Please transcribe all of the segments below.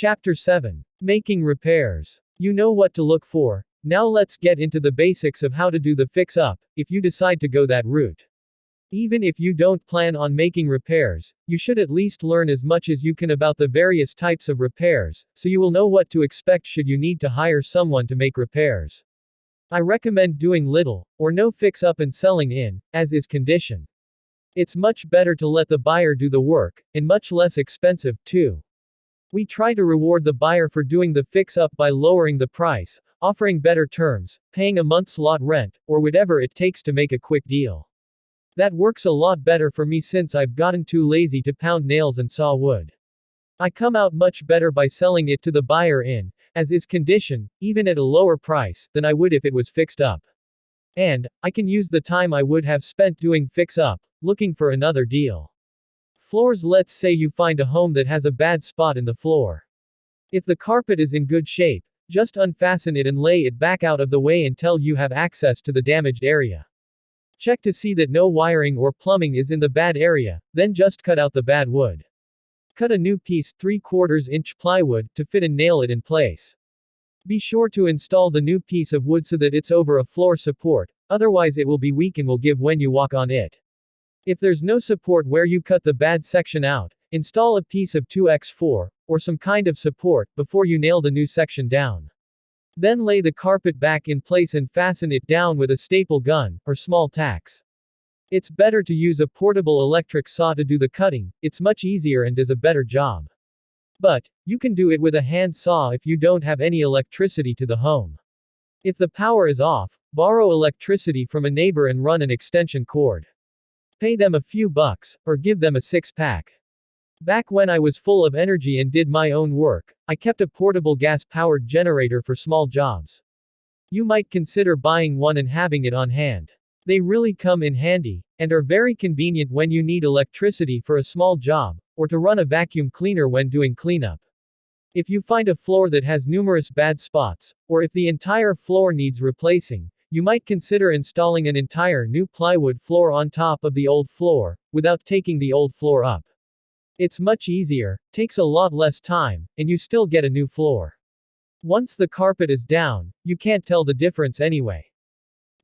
Chapter 7. Making repairs. You know what to look for. Now let's get into the basics of how to do the fix-up, if you decide to go that route. Even if you don't plan on making repairs, you should at least learn as much as you can about the various types of repairs, so you will know what to expect should you need to hire someone to make repairs. I recommend doing little, or no fix-up and selling in, as is condition. It's much better to let the buyer do the work, and much less expensive, too. We try to reward the buyer for doing the fix-up by lowering the price, offering better terms, paying a month's lot rent, or whatever it takes to make a quick deal. That works a lot better for me since I've gotten too lazy to pound nails and saw wood. I come out much better by selling it to the buyer in, as is condition, even at a lower price, than I would if it was fixed up. And, I can use the time I would have spent doing fix-up, looking for another deal. Floors. Let's say you find a home that has a bad spot in the floor. If the carpet is in good shape, just unfasten it and lay it back out of the way until you have access to the damaged area. Check to see that no wiring or plumbing is in the bad area, then just cut out the bad wood. Cut a new piece 3/4 inch plywood to fit and nail it in place. Be sure to install the new piece of wood so that it's over a floor support, otherwise it will be weak and will give when you walk on it. If there's no support where you cut the bad section out, install a piece of 2x4, or some kind of support, before you nail the new section down. Then lay the carpet back in place and fasten it down with a staple gun, or small tacks. It's better to use a portable electric saw to do the cutting, it's much easier and does a better job. But, you can do it with a hand saw if you don't have any electricity to the home. If the power is off, borrow electricity from a neighbor and run an extension cord. Pay them a few bucks, or give them a 6-pack. Back when I was full of energy and did my own work, I kept a portable gas-powered generator for small jobs. You might consider buying one and having it on hand. They really come in handy, and are very convenient when you need electricity for a small job, or to run a vacuum cleaner when doing cleanup. If you find a floor that has numerous bad spots, or if the entire floor needs replacing, you might consider installing an entire new plywood floor on top of the old floor, without taking the old floor up. It's much easier, takes a lot less time, and you still get a new floor. Once the carpet is down, you can't tell the difference anyway.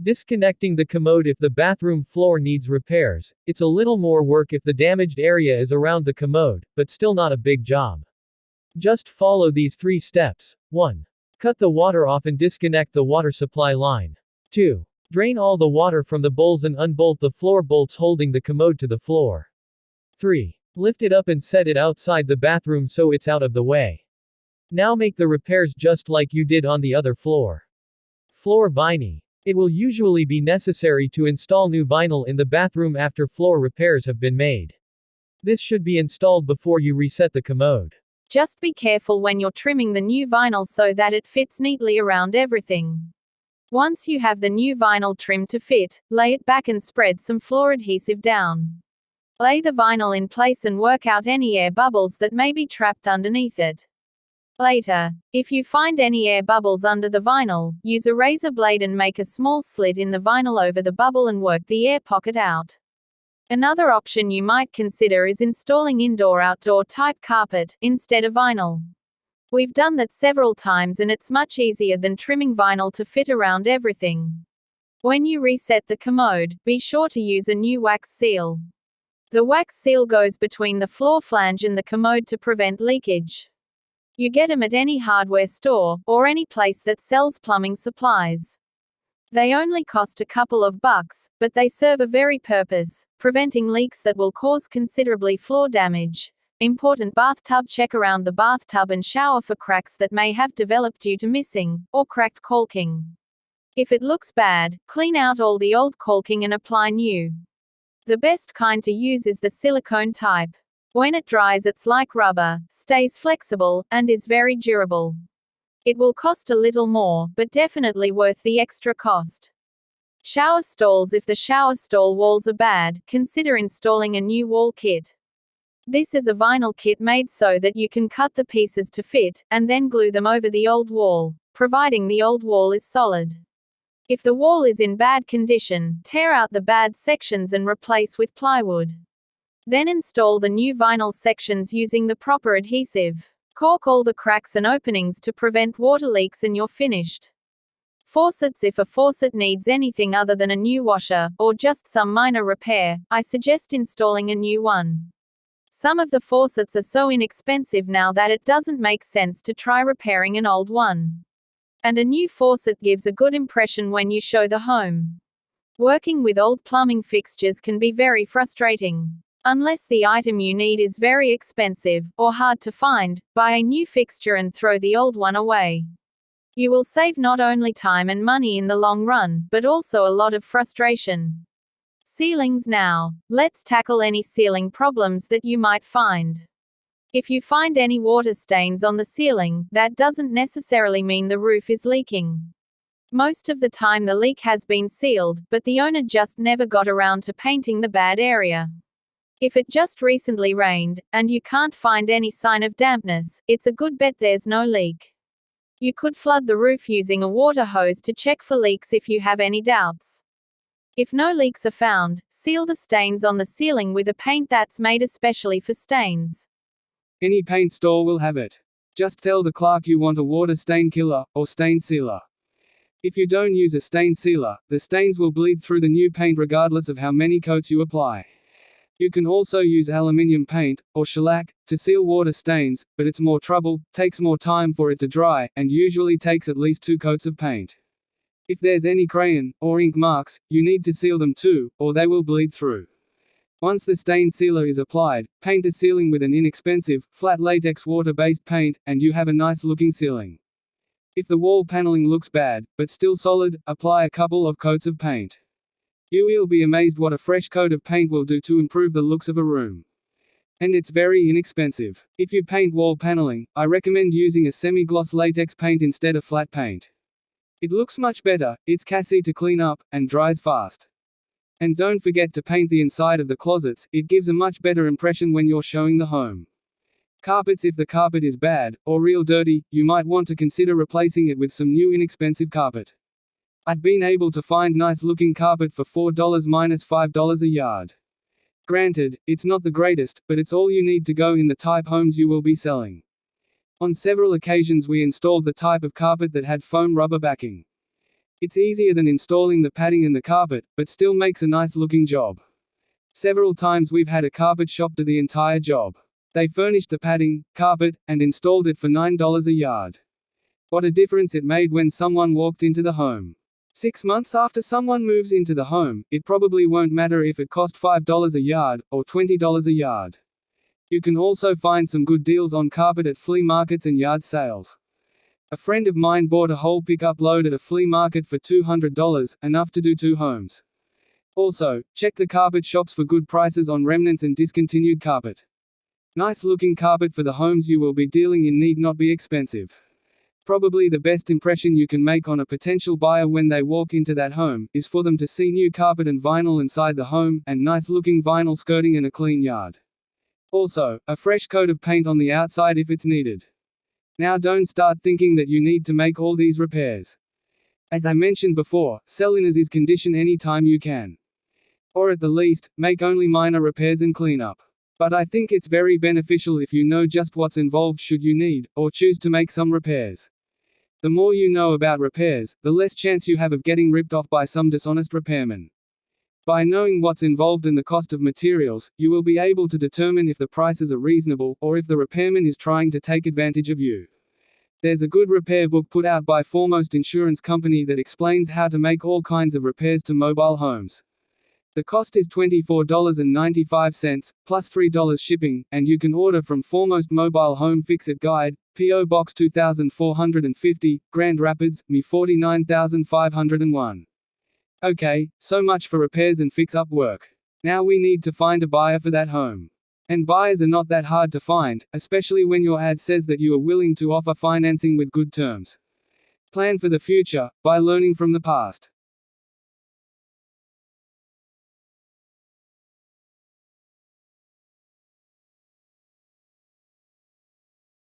Disconnecting the commode. If the bathroom floor needs repairs, it's a little more work if the damaged area is around the commode, but still not a big job. Just follow these 3 steps. 1. Cut the water off and disconnect the water supply line. 2. Drain all the water from the bowls and unbolt the floor bolts holding the commode to the floor. 3. Lift it up and set it outside the bathroom so it's out of the way. Now make the repairs just like you did on the other floor. Floor vinyl. It will usually be necessary to install new vinyl in the bathroom after floor repairs have been made. This should be installed before you reset the commode. Just be careful when you're trimming the new vinyl so that it fits neatly around everything. Once you have the new vinyl trimmed to fit, lay it back and spread some floor adhesive down. Lay the vinyl in place and work out any air bubbles that may be trapped underneath it. Later, if you find any air bubbles under the vinyl, use a razor blade and make a small slit in the vinyl over the bubble and work the air pocket out. Another option you might consider is installing indoor-outdoor type carpet, instead of vinyl. We've done that several times and it's much easier than trimming vinyl to fit around everything. When you reset the commode, be sure to use a new wax seal. The wax seal goes between the floor flange and the commode to prevent leakage. You get them at any hardware store, or any place that sells plumbing supplies. They only cost a couple of bucks, but they serve a very purpose, preventing leaks that will cause considerably floor damage. Important bathtub. Check around the bathtub and shower for cracks that may have developed due to missing, or cracked caulking. If it looks bad, clean out all the old caulking and apply new. The best kind to use is the silicone type. When it dries it's like rubber, stays flexible, and is very durable. It will cost a little more, but definitely worth the extra cost. Shower stalls. If the shower stall walls are bad, consider installing a new wall kit. This is a vinyl kit made so that you can cut the pieces to fit, and then glue them over the old wall, providing the old wall is solid. If the wall is in bad condition, tear out the bad sections and replace with plywood. Then install the new vinyl sections using the proper adhesive. Caulk all the cracks and openings to prevent water leaks and you're finished. Faucets. If a faucet needs anything other than a new washer, or just some minor repair, I suggest installing a new one. Some of the faucets are so inexpensive now that it doesn't make sense to try repairing an old one. And a new faucet gives a good impression when you show the home. Working with old plumbing fixtures can be very frustrating. Unless the item you need is very expensive, or hard to find, buy a new fixture and throw the old one away. You will save not only time and money in the long run, but also a lot of frustration. Ceilings now. Let's tackle any ceiling problems that you might find. If you find any water stains on the ceiling, that doesn't necessarily mean the roof is leaking. Most of the time the leak has been sealed, but the owner just never got around to painting the bad area. If it just recently rained, and you can't find any sign of dampness, it's a good bet there's no leak. You could flood the roof using a water hose to check for leaks if you have any doubts. If no leaks are found, seal the stains on the ceiling with a paint that's made especially for stains. Any paint store will have it. Just tell the clerk you want a water stain killer, or stain sealer. If you don't use a stain sealer, the stains will bleed through the new paint regardless of how many coats you apply. You can also use aluminium paint, or shellac, to seal water stains, but it's more trouble, takes more time for it to dry, and usually takes at least 2 coats of paint. If there's any crayon, or ink marks, you need to seal them too, or they will bleed through. Once the stain sealer is applied, paint the ceiling with an inexpensive, flat latex water-based paint, and you have a nice looking ceiling. If the wall paneling looks bad, but still solid, apply a couple of coats of paint. You will be amazed what a fresh coat of paint will do to improve the looks of a room. And it's very inexpensive. If you paint wall paneling, I recommend using a semi-gloss latex paint instead of flat paint. It looks much better, it's easy to clean up, and dries fast. And don't forget to paint the inside of the closets, it gives a much better impression when you're showing the home. Carpets. If the carpet is bad, or real dirty, you might want to consider replacing it with some new inexpensive carpet. I've been able to find nice looking carpet for $4–5 a yard. Granted, it's not the greatest, but it's all you need to go in the type homes you will be selling. On several occasions we installed the type of carpet that had foam rubber backing. It's easier than installing the padding in the carpet, but still makes a nice looking job. Several times we've had a carpet shop do the entire job. They furnished the padding, carpet, and installed it for $9 a yard. What a difference it made when someone walked into the home. 6 months after someone moves into the home, it probably won't matter if it cost $5 a yard, or $20 a yard. You can also find some good deals on carpet at flea markets and yard sales. A friend of mine bought a whole pickup load at a flea market for $200, enough to do 2 homes. Also, check the carpet shops for good prices on remnants and discontinued carpet. Nice looking carpet for the homes you will be dealing in need not be expensive. Probably the best impression you can make on a potential buyer when they walk into that home, is for them to see new carpet and vinyl inside the home, and nice looking vinyl skirting and a clean yard. Also, a fresh coat of paint on the outside if it's needed. Now don't start thinking that you need to make all these repairs. As I mentioned before, sell in as is condition anytime you can. Or at the least, make only minor repairs and cleanup. But I think it's very beneficial if you know just what's involved should you need, or choose to make some repairs. The more you know about repairs, the less chance you have of getting ripped off by some dishonest repairman. By knowing what's involved and the cost of materials, you will be able to determine if the prices are reasonable, or if the repairman is trying to take advantage of you. There's a good repair book put out by Foremost Insurance Company that explains how to make all kinds of repairs to mobile homes. The cost is $24.95, plus $3 shipping, and you can order from Foremost Mobile Home Fix-It Guide, P.O. Box 2450, Grand Rapids, MI 49501. Okay, so much for repairs and fix-up work. Now we need to find a buyer for that home. And buyers are not that hard to find, especially when your ad says that you are willing to offer financing with good terms. Plan for the future, by learning from the past.